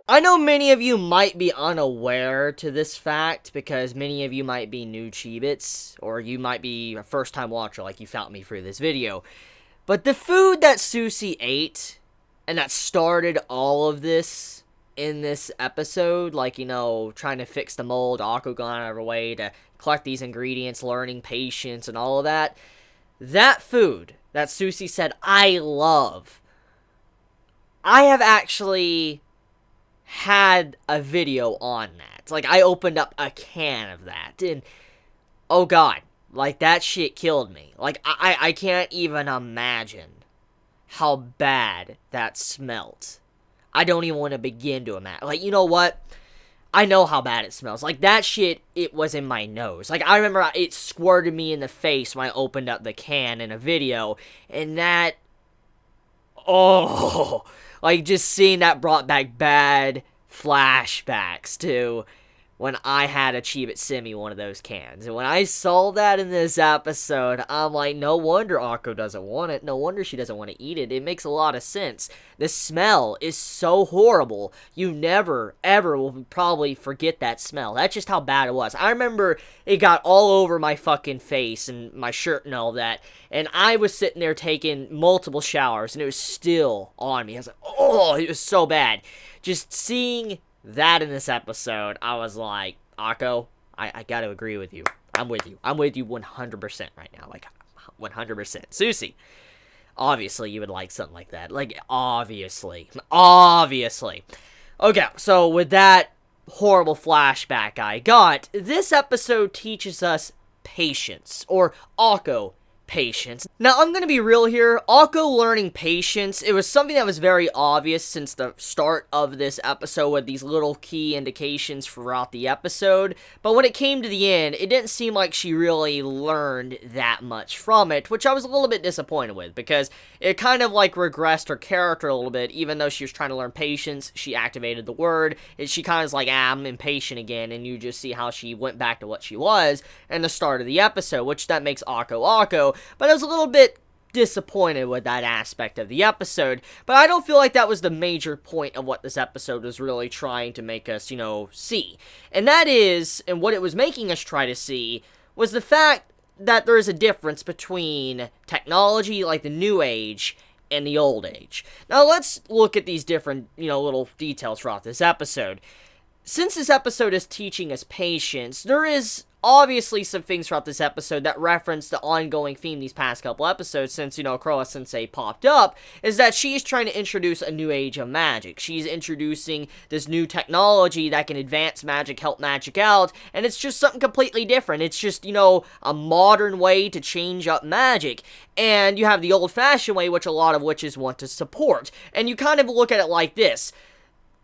I know many of you might be unaware to this fact because many of you might be new Chibits, or you might be a first-time watcher like you found me through this video. But the food that Susie ate, and that started all of this in this episode, like, you know, trying to fix the mold, Akko going out of her way to collect these ingredients, learning patience, and all of that, that food that Susie said, I love, I have actually had a video on that. Like, I opened up a can of that, and oh god, like, that shit killed me. Like, I can't even imagine how bad that smelled. I don't even want to begin to imagine. Like, you know what? I know how bad it smells. Like, that shit, it was in my nose. Like, I remember it squirted me in the face when I opened up the can in a video, and that, oh, like, just seeing that brought back bad flashbacks to when I had a Chibi send me one of those cans. And when I saw that in this episode, I'm like, no wonder Akko doesn't want it. No wonder she doesn't want to eat it. It makes a lot of sense. The smell is so horrible. You never, ever will probably forget that smell. That's just how bad it was. I remember it got all over my fucking face and my shirt and all that. And I was sitting there taking multiple showers, and it was still on me. I was like, oh, it was so bad. Just seeing that in this episode, I was like, Akko, I gotta agree with you. I'm with you. I'm with you 100% right now. Like, 100%. Susie, obviously you would like something like that. Like, obviously. Obviously. Okay, so with that horrible flashback I got, this episode teaches us patience, or Akko patience. Now, I'm gonna be real here. Akko learning patience, it was something that was very obvious since the start of this episode with these little key indications throughout the episode, but when it came to the end, it didn't seem like she really learned that much from it, which I was a little bit disappointed with, because it kind of like regressed her character a little bit. Even though she was trying to learn patience, she activated the word, and she kind of was like, I'm impatient again, and you just see how she went back to what she was in the start of the episode, which that makes Akko Akko. But I was a little bit disappointed with that aspect of the episode, but I don't feel like that was the major point of what this episode was really trying to make us, you know, see. And that is, and what it was making us try to see, was the fact that there is a difference between technology, like the new age, and the old age. Now, let's look at these different, you know, little details throughout this episode. Since this episode is teaching us patience, there is obviously some things throughout this episode that reference the ongoing theme these past couple episodes since, you know, Croa Sensei popped up, is that she's trying to introduce a new age of magic. She's introducing this new technology that can advance magic, help magic out, and it's just something completely different. It's just, you know, a modern way to change up magic. And you have the old-fashioned way, which a lot of witches want to support. And you kind of look at it like this.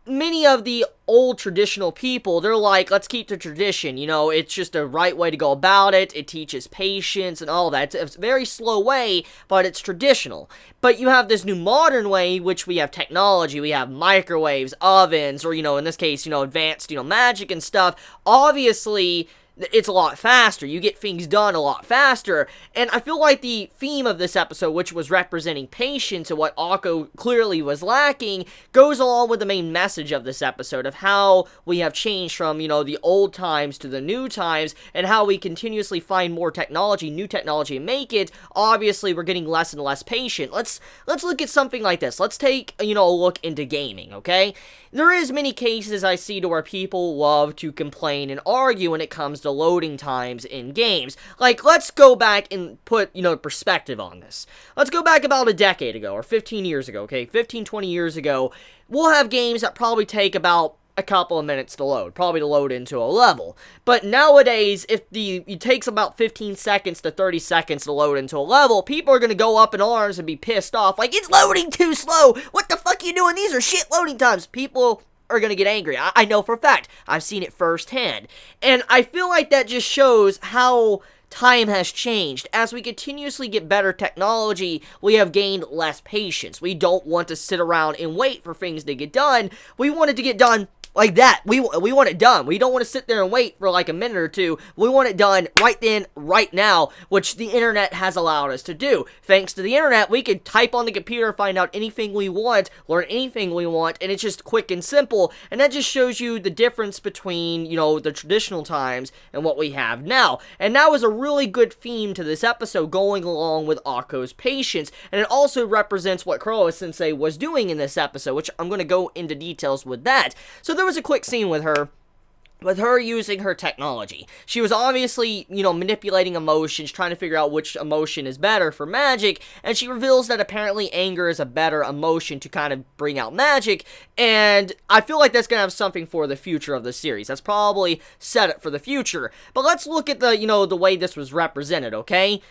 Many of the old traditional people, they're like, let's keep the tradition, you know, it's just a right way to go about it, it teaches patience and all that. It's a very slow way, but it's traditional. But you have this new modern way, which we have technology, we have microwaves, ovens, or, you know, in this case, you know, advanced, you know, magic and stuff. Obviously, it's a lot faster. You get things done a lot faster. And I feel like the theme of this episode, which was representing patience and what Akko clearly was lacking, goes along with the main message of this episode of how we have changed from, you know, the old times to the new times, and how we continuously find more technology, new technology, and make it. Obviously, we're getting less and less patient. Let's look at something like this. Let's take, you know, a look into gaming, okay? There is many cases I see to where people love to complain and argue when it comes to loading times in games. Like, let's go back and put, you know, perspective on this. Let's go back about a decade ago, or 15 years ago, okay? 15, 20 years ago, we'll have games that probably take about a couple of minutes to load, probably to load into a level. But nowadays, if it takes about 15 seconds to 30 seconds to load into a level, people are going to go up in arms and be pissed off, like, it's loading too slow, what the fuck are you doing, these are shit loading times. People are going to get angry. I know for a fact, I've seen it firsthand. And I feel like that just shows how time has changed. As we continuously get better technology, we have gained less patience. We don't want to sit around and wait for things to get done. We want it to get done Like that. We want it done. We don't want to sit there and wait for like a minute or two. We want it done right then, right now, which the internet has allowed us to do. Thanks to the internet, we can type on the computer, find out anything we want, learn anything we want, and it's just quick and simple. And that just shows you the difference between, the traditional times and what we have now. And that was a really good theme to this episode, going along with Akko's patience. And it also represents what Kuroha-sensei was doing in this episode, which I'm going to go into details with that. So there was a quick scene with her using her technology. She was obviously, manipulating emotions, trying to figure out which emotion is better for magic, and she reveals that apparently anger is a better emotion to kind of bring out magic, and I feel like that's going to have something for the future of the series. That's probably set up for the future. But let's look at the way this was represented, okay?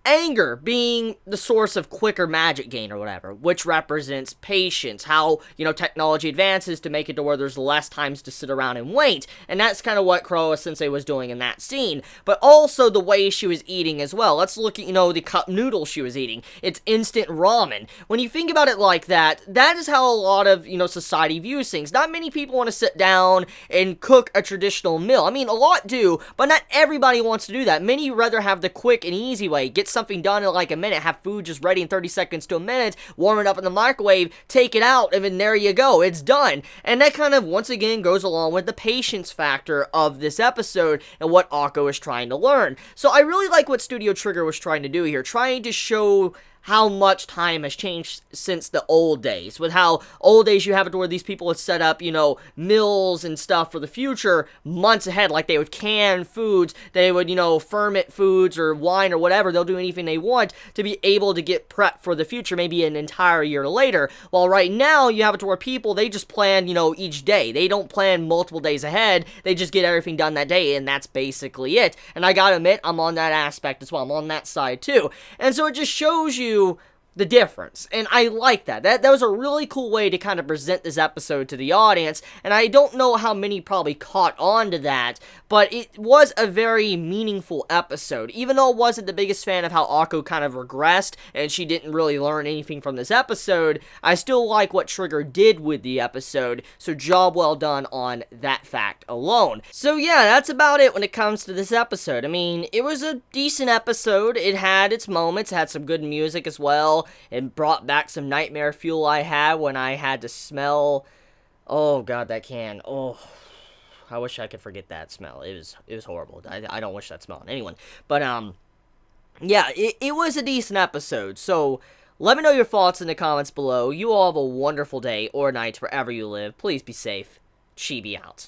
Anger being the source of quicker magic gain or whatever, which represents patience, how, technology advances to make it to where there's less times to sit around and wait, and that's kind of what Kuroha-sensei was doing in that scene, but also the way she was eating as well. Let's look at, the cup noodles she was eating. It's instant ramen. When you think about it like that, that is how a lot of, society views things. Not many people want to sit down and cook a traditional meal. I mean, a lot do, but not everybody wants to do that. Many rather have the quick and easy way, get something done in like a minute, have food just ready in 30 seconds to a minute, warm it up in the microwave, take it out, and then there you go, it's done. And that kind of, once again, goes along with the patience factor of this episode and what Akko is trying to learn. So I really like what Studio Trigger was trying to do here, trying to show how much time has changed since the old days. With how old days you have it to where these people would set up, mills and stuff for the future months ahead. Like they would can foods, they would, ferment foods or wine or whatever. They'll do anything they want to be able to get prepped for the future, maybe an entire year later. While right now you have it to where people, they just plan, each day. They don't plan multiple days ahead. They just get everything done that day, and that's basically it. And I gotta admit, I'm on that aspect as well. I'm on that side too. And so it just shows you the difference, and I like that. That was a really cool way to kind of present this episode to the audience, and I don't know how many probably caught on to that, but it was a very meaningful episode. Even though I wasn't the biggest fan of how Akko kind of regressed, and she didn't really learn anything from this episode, I still like what Trigger did with the episode, so job well done on that fact alone. So yeah, that's about it when it comes to this episode. I mean, it was a decent episode. It had its moments, it had some good music as well. It brought back some nightmare fuel I had when I had to smell, oh god, that can, oh, I wish I could forget that smell. It was horrible. I don't wish that smell on anyone. But, yeah, it was a decent episode, so let me know your thoughts in the comments below. You all have a wonderful day or night wherever you live. Please be safe. Chibi out.